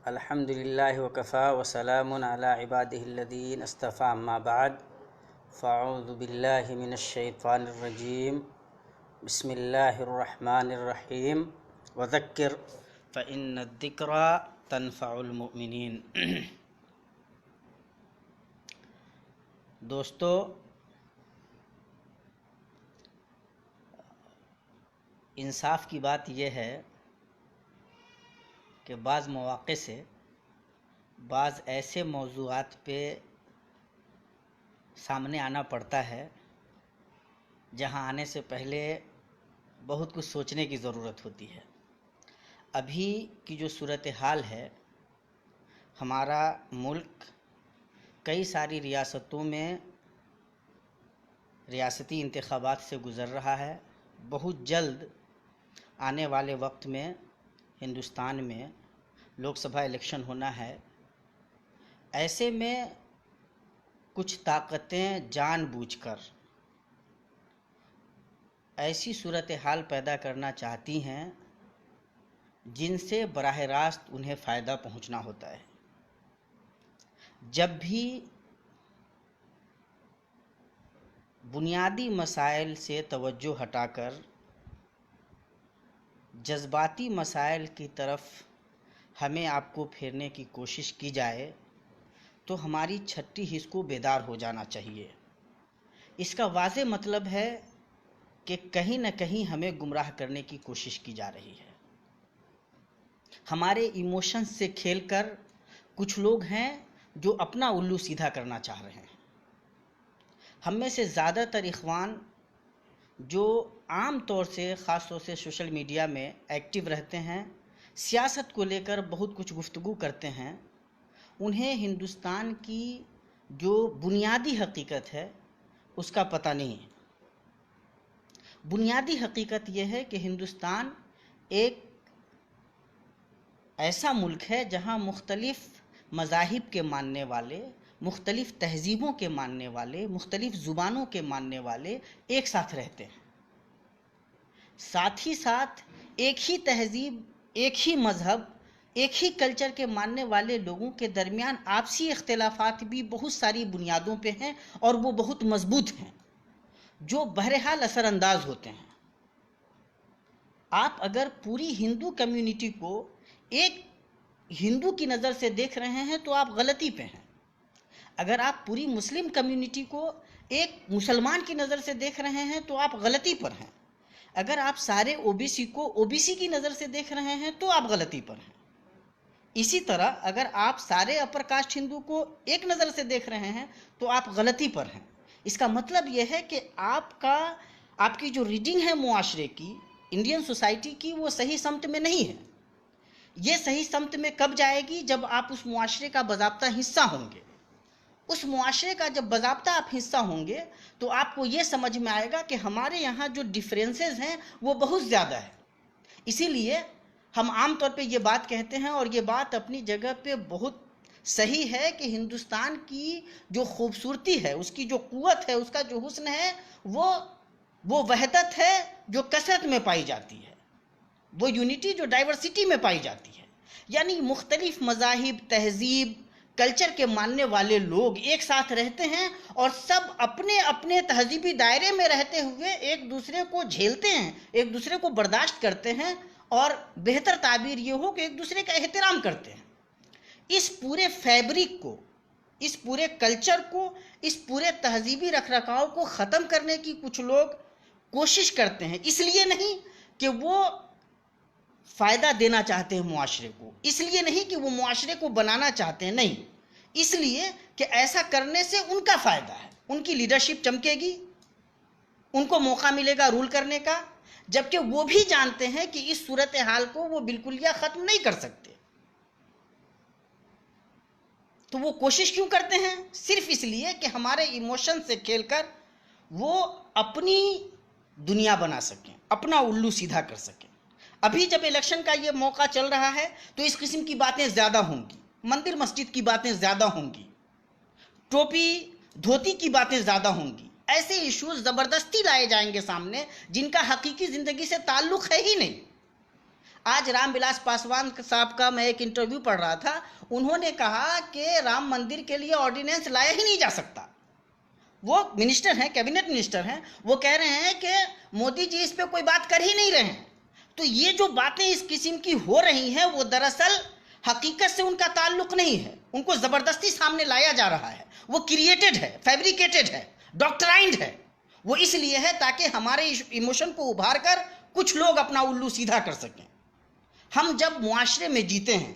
الحمد للہ وکفا وسلام علی عبادہ الذین اصطفیٰ اما بعد فاعوذ باللہ من الشیطان الرجیم بسم اللہ الرحمن الرحیم وذکر فإن الذکرى تنفع المؤمنین۔ دوستو، انصاف کی بات یہ ہے کہ بعض مواقع سے بعض ایسے موضوعات پہ سامنے آنا پڑتا ہے جہاں آنے سے پہلے بہت کچھ سوچنے کی ضرورت ہوتی ہے۔ ابھی کی جو صورتحال ہے، ہمارا ملک کئی ساری ریاستوں میں ریاستی انتخابات سے گزر رہا ہے۔ بہت جلد آنے والے وقت میں ہندوستان میں لوک سبھا الیکشن ہونا ہے۔ ایسے میں کچھ طاقتیں جان بوجھ کر ایسی صورتحال پیدا کرنا چاہتی ہیں جن سے براہ راست انہیں فائدہ پہنچنا ہوتا ہے۔ جب بھی بنیادی مسائل سے توجہ ہٹا کر جذباتی مسائل کی طرف ہمیں آپ کو پھیرنے کی کوشش کی جائے تو ہماری چھٹی حس کو بیدار ہو جانا چاہیے۔ اس کا واضح مطلب ہے کہ کہیں نہ کہیں ہمیں گمراہ کرنے کی کوشش کی جا رہی ہے۔ ہمارے ایموشنز سے کھیل کر کچھ لوگ ہیں جو اپنا الو سیدھا کرنا چاہ رہے ہیں۔ ہم میں سے زیادہ تر اخوان جو عام طور سے خاص طور سے سوشل میڈیا میں ایکٹیو رہتے ہیں، سیاست کو لے کر بہت کچھ گفتگو کرتے ہیں، انہیں ہندوستان کی جو بنیادی حقیقت ہے اس کا پتہ نہیں ہے۔ بنیادی حقیقت یہ ہے کہ ہندوستان ایک ایسا ملک ہے جہاں مختلف مذاہب کے ماننے والے، مختلف تہذیبوں کے ماننے والے، مختلف زبانوں کے ماننے والے ایک ساتھ رہتے ہیں۔ ساتھ ہی ساتھ ایک ہی تہذیب، ایک ہی مذہب، ایک ہی کلچر کے ماننے والے لوگوں کے درمیان آپسی اختلافات بھی بہت ساری بنیادوں پہ ہیں اور وہ بہت مضبوط ہیں جو بہرحال اثر انداز ہوتے ہیں۔ آپ اگر پوری ہندو کمیونٹی کو ایک ہندو کی نظر سے دیکھ رہے ہیں تو آپ غلطی پہ ہیں۔ اگر آپ پوری مسلم کمیونٹی کو ایک مسلمان کی نظر سے دیکھ رہے ہیں تو آپ غلطی پر ہیں۔ اگر آپ سارے او بی سی کو او بی سی کی نظر سے دیکھ رہے ہیں تو آپ غلطی پر ہیں۔ اسی طرح اگر آپ سارے اپر کاسٹ ہندو کو ایک نظر سے دیکھ رہے ہیں تو آپ غلطی پر ہیں۔ اس کا مطلب یہ ہے کہ آپ کی جو ریڈنگ ہے معاشرے کی، انڈین سوسائٹی کی، وہ صحیح سمت میں نہیں ہے۔ یہ صحیح سمت میں کب جائے گی؟ جب آپ اس معاشرے کا باضابطہ حصہ ہوں گے۔ اس معاشرے کا جب باضابطہ آپ حصہ ہوں گے تو آپ کو یہ سمجھ میں آئے گا کہ ہمارے یہاں جو ڈیفرنسز ہیں وہ بہت زیادہ ہے۔ اسی لیے ہم عام طور پہ یہ بات کہتے ہیں، اور یہ بات اپنی جگہ پہ بہت صحیح ہے، کہ ہندوستان کی جو خوبصورتی ہے، اس کی جو قوت ہے، اس کا جو حسن ہے، وہ وحدت ہے جو کثرت میں پائی جاتی ہے، وہ یونٹی جو ڈائیورسٹی میں پائی جاتی ہے۔ یعنی مختلف مذاہب، تہذیب، کلچر کے ماننے والے لوگ ایک ساتھ رہتے ہیں اور سب اپنے اپنے تہذیبی دائرے میں رہتے ہوئے ایک دوسرے کو جھیلتے ہیں، ایک دوسرے کو برداشت کرتے ہیں، اور بہتر تعبیر یہ ہو کہ ایک دوسرے کا احترام کرتے ہیں۔ اس پورے فیبرک کو، اس پورے کلچر کو، اس پورے تہذیبی رکھ رکھاؤ کو ختم کرنے کی کچھ لوگ کوشش کرتے ہیں۔ اس لیے نہیں کہ وہ فائدہ دینا چاہتے ہیں معاشرے کو، اس لیے نہیں کہ وہ معاشرے کو بنانا چاہتے ہیں، نہیں، اس لیے کہ ایسا کرنے سے ان کا فائدہ ہے، ان کی لیڈرشپ چمکے گی، ان کو موقع ملے گا رول کرنے کا، جبکہ وہ بھی جانتے ہیں کہ اس صورتحال کو وہ بالکل ختم نہیں کر سکتے۔ تو وہ کوشش کیوں کرتے ہیں؟ صرف اس لیے کہ ہمارے ایموشن سے کھیل کر وہ اپنی دنیا بنا سکیں، اپنا الو سیدھا کر سکیں۔ ابھی جب الیکشن کا یہ موقع چل رہا ہے تو اس قسم کی باتیں زیادہ ہوں گی، مندر مسجد کی باتیں زیادہ ہوں گی، ٹوپی دھوتی کی باتیں زیادہ ہوں گی۔ ایسے ایشوز زبردستی لائے جائیں گے سامنے جن کا حقیقی زندگی سے تعلق ہے ہی نہیں۔ آج رام ولاس پاسوان صاحب کا میں ایک انٹرویو پڑھ رہا تھا، انہوں نے کہا کہ رام مندر کے لیے آرڈیننس لایا ہی نہیں جا سکتا. وہ منسٹر ہیں، کیبنٹ منسٹر ہیں، وہ کہہ رہے ہیں کہ مودی جی اس پہ کوئی بات کر ہی نہیں رہے ہیں. تو یہ جو باتیں اس قسم کی ہو رہی ہیں وہ دراصل حقیقت سے ان کا تعلق نہیں ہے، ان کو زبردستی سامنے لایا جا رہا ہے. وہ کریٹڈ ہے، فیبریکیٹڈ ہے، ڈاکٹرائنڈ ہے. وہ اس لیے ہے تاکہ ہمارے ایموشن کو ابھار کر کچھ لوگ اپنا الو سیدھا کر سکیں. ہم جب معاشرے میں جیتے ہیں،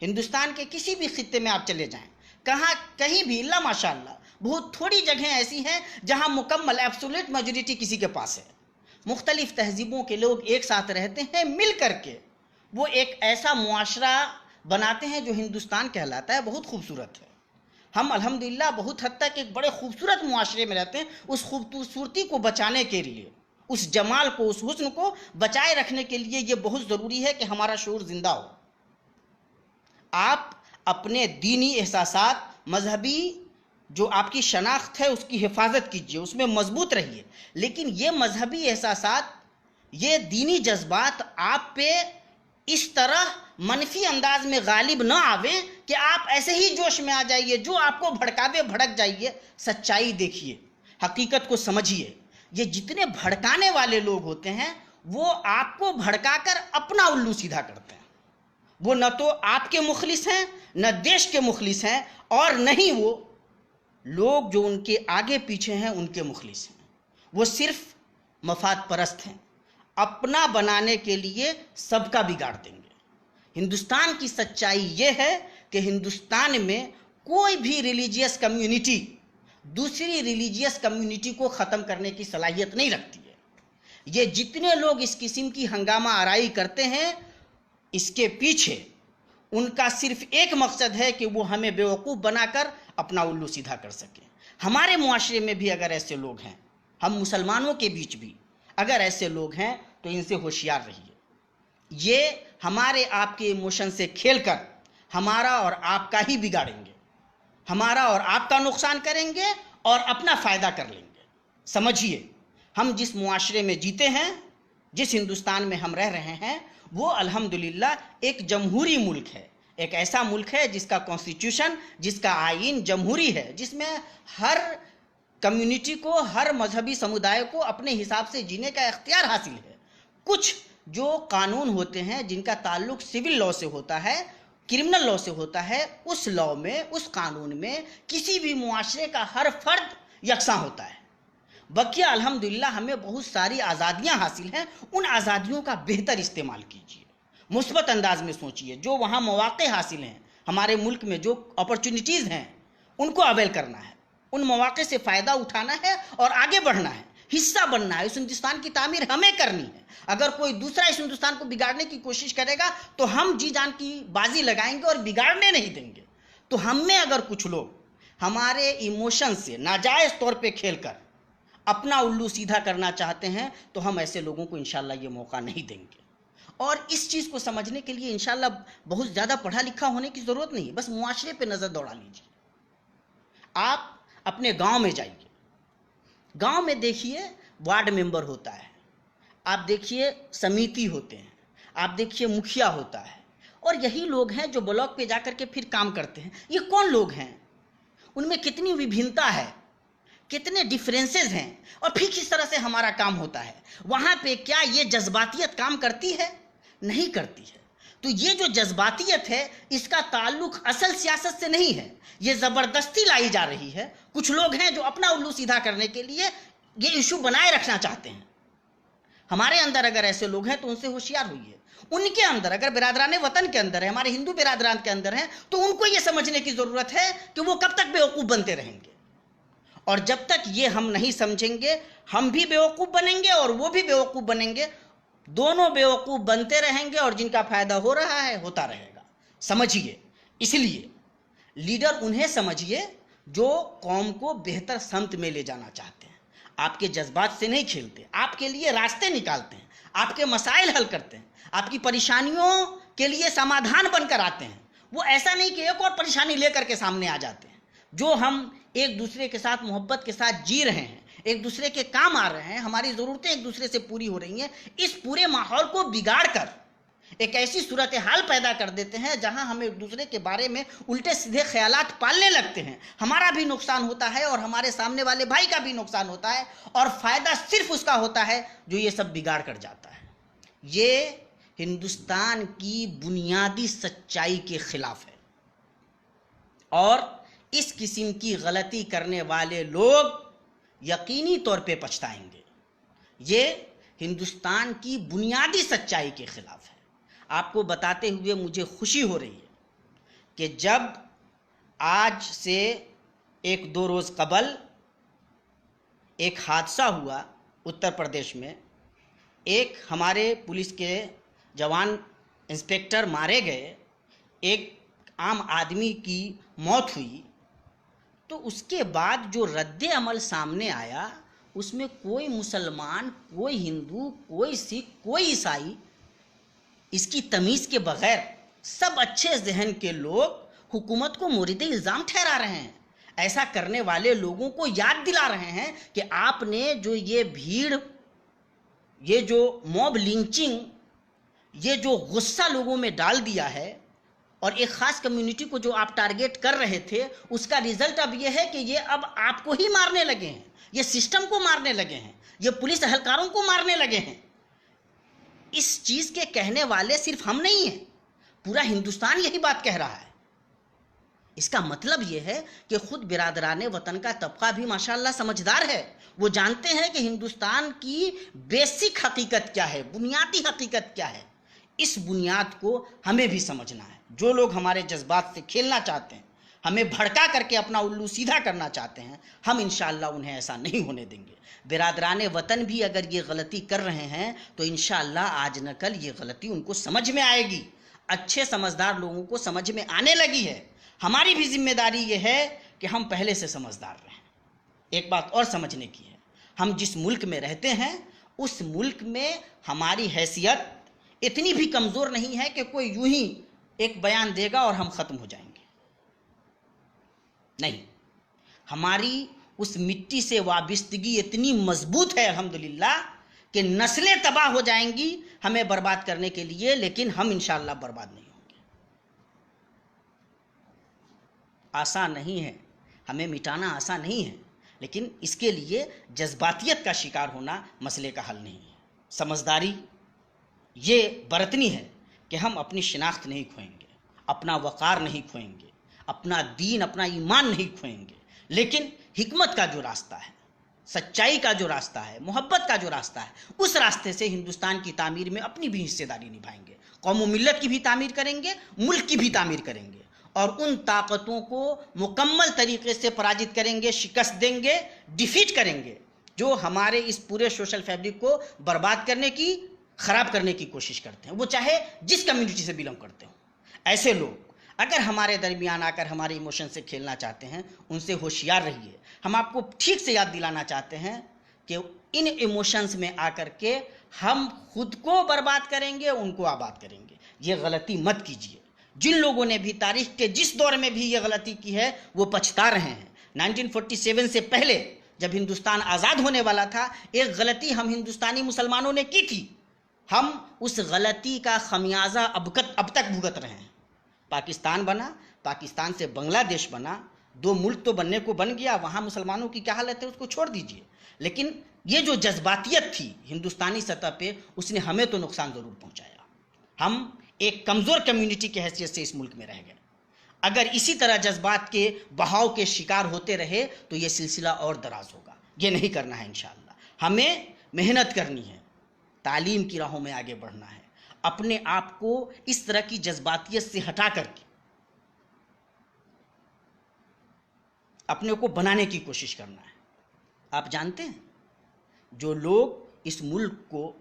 ہندوستان کے کسی بھی خطے میں آپ چلے جائیں، کہیں بھی اللہ ماشاء اللہ بہت تھوڑی جگہیں ایسی ہیں جہاں مکمل ایبسولوٹ میجورٹی کسی کے پاس ہے. مختلف تہذیبوں کے لوگ ایک ساتھ رہتے ہیں، مل کر کے وہ ایک ایسا معاشرہ بناتے ہیں جو ہندوستان کہلاتا ہے. بہت خوبصورت ہے. ہم الحمدللہ بہت حد تک ایک بڑے خوبصورت معاشرے میں رہتے ہیں. اس خوبصورتی کو بچانے کے لیے، اس جمال کو، اس حسن کو بچائے رکھنے کے لیے یہ بہت ضروری ہے کہ ہمارا شعور زندہ ہو. آپ اپنے دینی احساسات، مذہبی جو آپ کی شناخت ہے اس کی حفاظت کیجیے، اس میں مضبوط رہیے. لیکن یہ مذہبی احساسات، یہ دینی جذبات آپ پہ اس طرح منفی انداز میں غالب نہ آویں کہ آپ ایسے ہی جوش میں آ جائیے، جو آپ کو بھڑکاوے بھڑک جائیے. سچائی دیکھیے، حقیقت کو سمجھیے. یہ جتنے بھڑکانے والے لوگ ہوتے ہیں وہ آپ کو بھڑکا کر اپنا الو سیدھا کرتے ہیں. وہ نہ تو آپ کے مخلص ہیں، نہ دیش کے مخلص ہیں، اور نہ ہی وہ لوگ جو ان کے آگے پیچھے ہیں ان کے مخلص ہیں. وہ صرف مفاد پرست ہیں، اپنا بنانے کے لیے سب کا بگاڑ دیں گے. ہندوستان کی سچائی یہ ہے کہ ہندوستان میں کوئی بھی ریلیجیس کمیونٹی دوسری ریلیجیس کمیونٹی کو ختم کرنے کی صلاحیت نہیں رکھتی ہے. یہ جتنے لوگ اس قسم کی ہنگامہ آرائی کرتے ہیں، اس کے پیچھے ان کا صرف ایک مقصد ہے کہ وہ ہمیں بیوقوف بنا کر اپنا الو سیدھا کر سکیں. ہمارے معاشرے میں بھی اگر ایسے لوگ ہیں، ہم مسلمانوں کے بیچ بھی اگر ایسے لوگ ہیں تو ان سے ہوشیار رہیے. یہ ہمارے آپ کے ایموشن سے کھیل کر ہمارا اور آپ کا ہی بگاڑیں گے، ہمارا اور آپ کا نقصان کریں گے اور اپنا فائدہ کر لیں گے. سمجھیے، ہم جس معاشرے میں جیتے ہیں، جس ہندوستان میں ہم رہ رہے ہیں، وہ الحمدللہ ایک جمہوری ملک ہے. ایک ایسا ملک ہے جس کا کانسٹیٹیوشن، جس کا آئین جمہوری ہے، جس میں ہر کمیونٹی کو، ہر مذہبی سمودائے کو اپنے حساب سے جینے کا اختیار حاصل ہے. کچھ جو قانون ہوتے ہیں جن کا تعلق سول لاء سے ہوتا ہے، کرمنل لاء سے ہوتا ہے، اس لاء میں، اس قانون میں کسی بھی معاشرے کا ہر فرد یکساں ہوتا ہے. بقیہ الحمدللہ ہمیں بہت ساری آزادیاں حاصل ہیں. ان آزادیوں کا بہتر استعمال کیجیے، مثبت انداز میں سوچیے. جو وہاں مواقع حاصل ہیں، ہمارے ملک میں جو اپرچونٹیز ہیں، ان کو اویل کرنا ہے، ان مواقع سے فائدہ اٹھانا ہے اور آگے بڑھنا ہے، حصہ بننا ہے. اس ہندوستان کی تعمیر ہمیں کرنی ہے. اگر کوئی دوسرا اس ہندوستان کو بگاڑنے کی کوشش کرے گا تو ہم جی جان کی بازی لگائیں گے اور بگاڑنے نہیں دیں گے. تو ہم میں اگر کچھ لوگ ہمارے ایموشن سے ناجائز طور پہ کھیل کر اپنا الو سیدھا کرنا چاہتے ہیں تو ہم ایسے لوگوں کو انشاءاللہ یہ موقع نہیں دیں گے. اور اس چیز کو سمجھنے کے لیے انشاءاللہ بہت زیادہ پڑھا لکھا ہونے کی ضرورت نہیں ہے. بس معاشرے پہ نظر دوڑا لیجیے. آپ اپنے گاؤں میں جائیے، گاؤں میں دیکھیے وارڈ ممبر ہوتا ہے، آپ دیکھیے سمیتی ہوتے ہیں، آپ دیکھیے مکھیا ہوتا ہے، اور یہی لوگ ہیں جو بلاک پہ جا کر کے پھر کام کرتے ہیں. یہ کون لوگ ہیں؟ ان میں کتنی وبھنتا ہے، کتنے ڈیفرنسز ہیں، اور پھر کس طرح سے ہمارا کام ہوتا ہے. وہاں پہ کیا یہ جذباتیت کام کرتی ہے؟ نہیں کرتی ہے. تو یہ جو جذباتیت ہے اس کا تعلق اصل سیاست سے نہیں ہے، یہ زبردستی لائی جا رہی ہے. کچھ لوگ ہیں جو اپنا الو سیدھا کرنے کے لیے یہ ایشو بنائے رکھنا چاہتے ہیں. ہمارے اندر اگر ایسے لوگ ہیں تو ان سے ہوشیار ہوئیے. ان کے اندر اگر برادران وطن کے اندر ہے، ہمارے ہندو برادران کے اندر ہیں، تو ان کو یہ سمجھنے کی ضرورت ہے کہ وہ کب تک بیوقوف بنتے رہیں گے. اور جب تک یہ ہم نہیں سمجھیں گے، ہم بھی بیوقوف بنیں گے اور وہ بھی بیوقوف بنیں گے. دونوں بیوقوف بنتے رہیں گے اور جن کا فائدہ ہو رہا ہے ہوتا رہے گا. سمجھیے، اس لیے لیڈر انہیں سمجھیے جو قوم کو بہتر سمت میں لے جانا چاہتے ہیں. آپ کے جذبات سے نہیں کھیلتے، آپ کے لیے راستے نکالتے ہیں، آپ کے مسائل حل کرتے ہیں، آپ کی پریشانیوں کے لیے سمادھان بن کر آتے ہیں. وہ ایسا نہیں کہ ایک اور پریشانی لے کر کے سامنے آ جاتے ہیں. جو ہم ایک دوسرے کے ساتھ محبت کے ساتھ جی رہے ہیں، ایک دوسرے کے کام آ رہے ہیں، ہماری ضرورتیں ایک دوسرے سے پوری ہو رہی ہیں، اس پورے ماحول کو بگاڑ کر ایک ایسی صورتحال پیدا کر دیتے ہیں جہاں ہم ایک دوسرے کے بارے میں الٹے سیدھے خیالات پالنے لگتے ہیں. ہمارا بھی نقصان ہوتا ہے اور ہمارے سامنے والے بھائی کا بھی نقصان ہوتا ہے، اور فائدہ صرف اس کا ہوتا ہے جو یہ سب بگاڑ کر جاتا ہے. یہ ہندوستان کی بنیادی سچائی کے خلاف ہے، اور اس قسم کی غلطی کرنے والے لوگ یقینی طور پہ پچھتائیں گے. یہ ہندوستان کی بنیادی سچائی کے خلاف ہے. آپ کو بتاتے ہوئے مجھے خوشی ہو رہی ہے کہ جب آج سے 1-2 روز قبل ایک حادثہ ہوا اتر پردیش میں، ایک ہمارے پولیس کے جوان انسپیکٹر مارے گئے، ایک عام آدمی کی موت ہوئی، تو اس کے بعد جو رد عمل سامنے آیا اس میں کوئی مسلمان، کوئی ہندو، کوئی سکھ، کوئی عیسائی، اس کی تمیز کے بغیر سب اچھے ذہن کے لوگ حکومت کو مورد الزام ٹھہرا رہے ہیں. ایسا کرنے والے لوگوں کو یاد دلا رہے ہیں کہ آپ نے جو یہ بھیڑ، یہ جو موب لنچنگ، یہ جو غصہ لوگوں میں ڈال دیا ہے، اور ایک خاص کمیونٹی کو جو آپ ٹارگیٹ کر رہے تھے، اس کا ریزلٹ اب یہ ہے کہ یہ اب آپ کو ہی مارنے لگے ہیں، یہ سسٹم کو مارنے لگے ہیں، یہ پولیس اہلکاروں کو مارنے لگے ہیں. اس چیز کے کہنے والے صرف ہم نہیں ہیں، پورا ہندوستان یہی بات کہہ رہا ہے. اس کا مطلب یہ ہے کہ خود برادران وطن کا طبقہ بھی ماشاءاللہ سمجھدار ہے. وہ جانتے ہیں کہ ہندوستان کی بیسک حقیقت کیا ہے، بنیادی حقیقت کیا ہے. اس بنیاد کو ہمیں بھی سمجھنا ہے. جو لوگ ہمارے جذبات سے کھیلنا چاہتے ہیں، ہمیں بھڑکا کر کے اپنا الو سیدھا کرنا چاہتے ہیں، ہم انشاءاللہ انہیں ایسا نہیں ہونے دیں گے. برادران وطن بھی اگر یہ غلطی کر رہے ہیں تو انشاءاللہ آج نہ کل یہ غلطی ان کو سمجھ میں آئے گی. اچھے سمجھدار لوگوں کو سمجھ میں آنے لگی ہے. ہماری بھی ذمہ داری یہ ہے کہ ہم پہلے سے سمجھدار رہیں. ایک بات اور سمجھنے کی ہے، ہم جس ملک میں رہتے ہیں اس ملک میں ہماری حیثیت اتنی بھی کمزور نہیں ہے کہ کوئی یوں ہی ایک بیان دے گا اور ہم ختم ہو جائیں گے. نہیں، ہماری اس مٹی سے وابستگی اتنی مضبوط ہے الحمدللہ کہ نسلیں تباہ ہو جائیں گی ہمیں برباد کرنے کے لیے، لیکن ہم انشاءاللہ برباد نہیں ہوں گے. آسان نہیں ہے، ہمیں مٹانا آسان نہیں ہے، لیکن اس کے لیے جذباتیت کا شکار ہونا مسئلے کا حل نہیں ہے. سمجھداری یہ برتنی ہے کہ ہم اپنی شناخت نہیں کھوئیں گے، اپنا وقار نہیں کھوئیں گے، اپنا دین، اپنا ایمان نہیں کھوئیں گے، لیکن حکمت کا جو راستہ ہے، سچائی کا جو راستہ ہے، محبت کا جو راستہ ہے، اس راستے سے ہندوستان کی تعمیر میں اپنی بھی حصے داری نبھائیں گے. قوم و ملت کی بھی تعمیر کریں گے، ملک کی بھی تعمیر کریں گے، اور ان طاقتوں کو مکمل طریقے سے پراجت کریں گے، شکست دیں گے، ڈیفیٹ کریں گے، جو ہمارے اس پورے سوشل فیبرک کو برباد کرنے کی، خراب کرنے کی کوشش کرتے ہیں، وہ چاہے جس کمیونٹی سے بلانگ کرتے ہوں. ایسے لوگ اگر ہمارے درمیان آ کر ہمارے ایموشن سے کھیلنا چاہتے ہیں، ان سے ہوشیار رہیے. ہم آپ کو ٹھیک سے یاد دلانا چاہتے ہیں کہ ان ایموشنز میں آ کر کے ہم خود کو برباد کریں گے، ان کو آباد کریں گے. یہ غلطی مت کیجیے. جن لوگوں نے بھی تاریخ کے جس دور میں بھی یہ غلطی کی ہے وہ پچھتا رہے ہیں. 1947 سے پہلے جب ہندوستان آزاد ہونے والا تھا، ایک غلطی ہم ہندوستانی مسلمانوں نے کی تھی. ہم اس غلطی کا خمیازہ اب تک بھگت رہے ہیں. پاکستان بنا، پاکستان سے بنگلہ دیش بنا، 2 ملک تو بننے کو بن گیا. وہاں مسلمانوں کی کیا حالت ہے اس کو چھوڑ دیجئے، لیکن یہ جو جذباتیت تھی ہندوستانی سطح پہ، اس نے ہمیں تو نقصان ضرور پہنچایا. ہم ایک کمزور کمیونٹی کی حیثیت سے اس ملک میں رہ گئے. اگر اسی طرح جذبات کے بہاؤ کے شکار ہوتے رہے تو یہ سلسلہ اور دراز ہوگا. یہ نہیں کرنا ہے. انشاءاللہ ہمیں محنت کرنی ہے، تعلیم کی راہوں میں آگے بڑھنا ہے، اپنے آپ کو اس طرح کی جذباتیت سے ہٹا کر کے اپنے کو بنانے کی کوشش کرنا ہے. آپ جانتے ہیں جو لوگ اس ملک کو،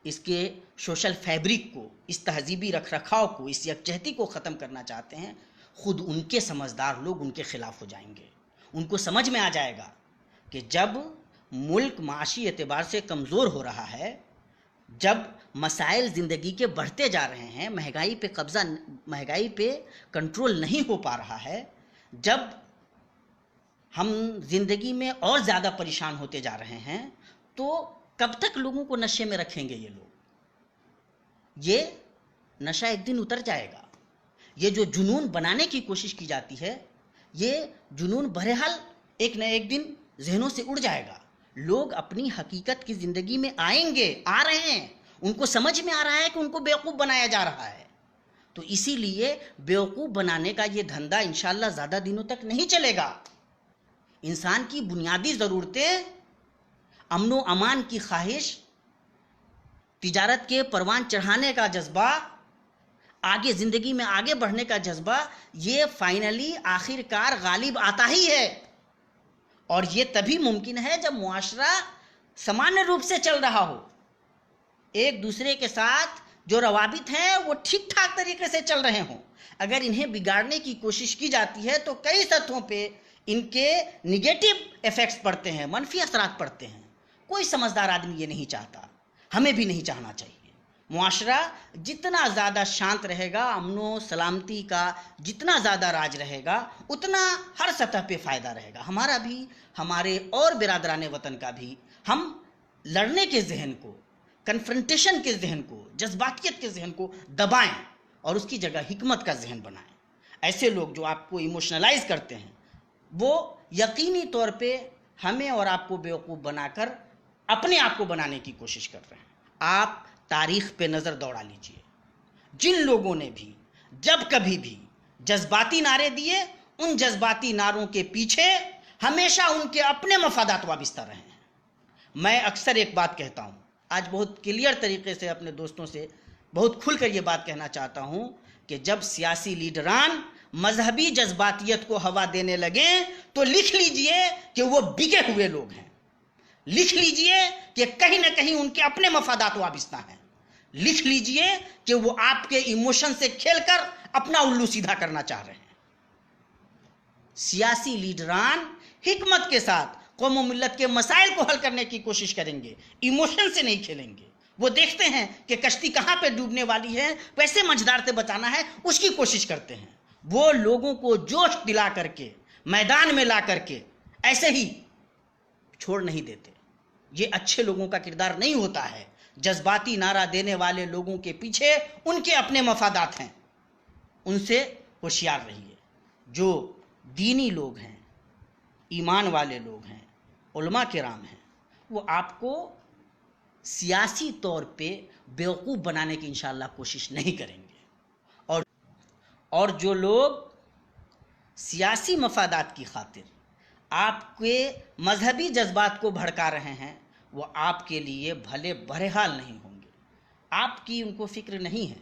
اس کے سوشل فیبرک کو، اس تہذیبی رکھ رکھاؤ کو، اس یکجہتی کو ختم کرنا چاہتے ہیں، خود ان کے سمجھدار لوگ ان کے خلاف ہو جائیں گے. ان کو سمجھ میں آ جائے گا کہ جب ملک معاشی اعتبار سے کمزور ہو رہا ہے، جب مسائل زندگی کے بڑھتے جا رہے ہیں، مہنگائی پہ کنٹرول نہیں ہو پا رہا ہے، جب ہم زندگی میں اور زیادہ پریشان ہوتے جا رہے ہیں، تو کب تک لوگوں کو نشے میں رکھیں گے یہ لوگ؟ یہ نشہ ایک دن اتر جائے گا. یہ جو جنون بنانے کی کوشش کی جاتی ہے، یہ جنون بہرحال ایک نہ ایک دن ذہنوں سے اڑ جائے گا. لوگ اپنی حقیقت کی زندگی میں آئیں گے، آ رہے ہیں، ان کو سمجھ میں آ رہا ہے کہ ان کو بیوقوف بنایا جا رہا ہے. تو اسی لیے بیوقوف بنانے کا یہ دھندا انشاءاللہ زیادہ دنوں تک نہیں چلے گا. انسان کی بنیادی ضرورتیں، امن و امان کی خواہش، تجارت کے پروان چڑھانے کا جذبہ، آگے زندگی میں آگے بڑھنے کا جذبہ، یہ فائنلی آخر کار غالب آتا ہی ہے. اور یہ تبھی ممکن ہے جب معاشرہ سمانیہ روپ سے چل رہا ہو، ایک دوسرے کے ساتھ جو روابط ہیں وہ ٹھیک ٹھاک طریقے سے چل رہے ہوں. اگر انہیں بگاڑنے کی کوشش کی جاتی ہے تو کئی سطحوں پہ ان کے نگیٹو ایفیکٹس پڑتے ہیں، منفی اثرات پڑتے ہیں. کوئی سمجھدار آدمی یہ نہیں چاہتا، ہمیں بھی نہیں چاہنا چاہیے. معاشرہ جتنا زیادہ شانت رہے گا، امن و سلامتی کا جتنا زیادہ راج رہے گا، اتنا ہر سطح پہ فائدہ رہے گا، ہمارا بھی، ہمارے اور برادران وطن کا بھی. ہم لڑنے کے ذہن کو، کنفرنٹیشن کے ذہن کو، جذباتیت کے ذہن کو دبائیں اور اس کی جگہ حکمت کا ذہن بنائیں. ایسے لوگ جو آپ کو ایموشنلائز کرتے ہیں، وہ یقینی طور پہ ہمیں اور آپ کو بیوقوف بنا کر اپنے آپ کو بنانے کی کوشش کر رہے ہیں. آپ تاریخ پہ نظر دوڑا لیجئے. جن لوگوں نے بھی جب کبھی بھی جذباتی نعرے دیے، ان جذباتی نعروں کے پیچھے ہمیشہ ان کے اپنے مفادات وابستہ رہے ہیں. میں اکثر ایک بات کہتا ہوں، آج بہت کلیئر طریقے سے اپنے دوستوں سے بہت کھل کر یہ بات کہنا چاہتا ہوں کہ جب سیاسی لیڈران مذہبی جذباتیت کو ہوا دینے لگیں تو لکھ لیجئے کہ وہ بکے ہوئے لوگ ہیں. لکھ لیجئے کہ کہیں نہ کہیں ان کے اپنے مفادات وابستہ ہیں. لکھ لیجئے کہ وہ آپ کے ایموشن سے کھیل کر اپنا الو سیدھا کرنا چاہ رہے ہیں. سیاسی لیڈران حکمت کے ساتھ قوم و ملت کے مسائل کو حل کرنے کی کوشش کریں گے، ایموشن سے نہیں کھیلیں گے. وہ دیکھتے ہیں کہ کشتی کہاں پہ ڈوبنے والی ہے، کیسے مجدار سے بچانا ہے، اس کی کوشش کرتے ہیں. وہ لوگوں کو جوش دلا کر کے میدان میں لا کر کے ایسے ہی چھوڑ نہیں دیتے. یہ اچھے لوگوں کا کردار نہیں ہوتا ہے. جذباتی نعرہ دینے والے لوگوں کے پیچھے ان کے اپنے مفادات ہیں، ان سے ہوشیار رہیے. جو دینی لوگ ہیں، ایمان والے لوگ ہیں، علماء کرام ہیں، وہ آپ کو سیاسی طور پہ بیوقوف بنانے کی انشاءاللہ کوشش نہیں کریں گے. اور جو لوگ سیاسی مفادات کی خاطر آپ کے مذہبی جذبات کو بھڑکا رہے ہیں، وہ آپ کے لیے بھلے بہرحال نہیں ہوں گے. آپ کی ان کو فکر نہیں ہے.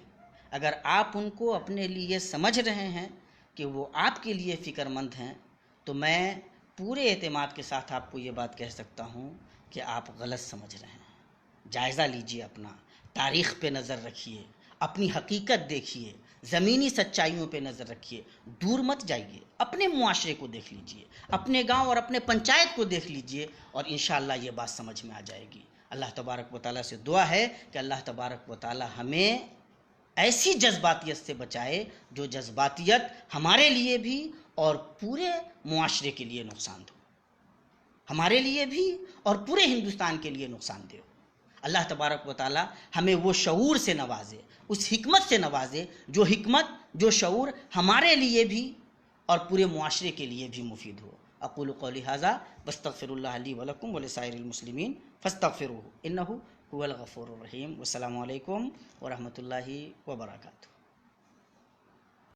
اگر آپ ان کو اپنے لیے سمجھ رہے ہیں کہ وہ آپ کے لیے فکر مند ہیں، تو میں پورے اعتماد کے ساتھ آپ کو یہ بات کہہ سکتا ہوں کہ آپ غلط سمجھ رہے ہیں. جائزہ لیجئے اپنا، تاریخ پہ نظر رکھیے، اپنی حقیقت دیکھیے، زمینی سچائیوں پہ نظر رکھیے، دور مت جائیے. اپنے معاشرے کو دیکھ لیجئے، اپنے گاؤں اور اپنے پنچایت کو دیکھ لیجئے، اور انشاءاللہ یہ بات سمجھ میں آ جائے گی. اللہ تبارک و تعالیٰ سے دعا ہے کہ اللہ تبارک و تعالیٰ ہمیں ایسی جذباتیت سے بچائے جو جذباتیت ہمارے لیے بھی اور پورے معاشرے کے لیے نقصان دہ، ہمارے لیے بھی اور پورے ہندوستان کے لیے نقصان دہ. اللہ تبارک و تعالیٰ ہمیں وہ شعور سے نوازے، اس حکمت سے نوازے، جو حکمت، جو شعور ہمارے لیے بھی اور پورے معاشرے کے لیے بھی مفید ہو. اقول قولی ھذا واستغفر اللہ لی ولکم ولسائر المسلمین فاستغفروہ انہ هو الغفور الرحیم. والسلام علیکم ورحمۃ اللہ وبرکاتہ.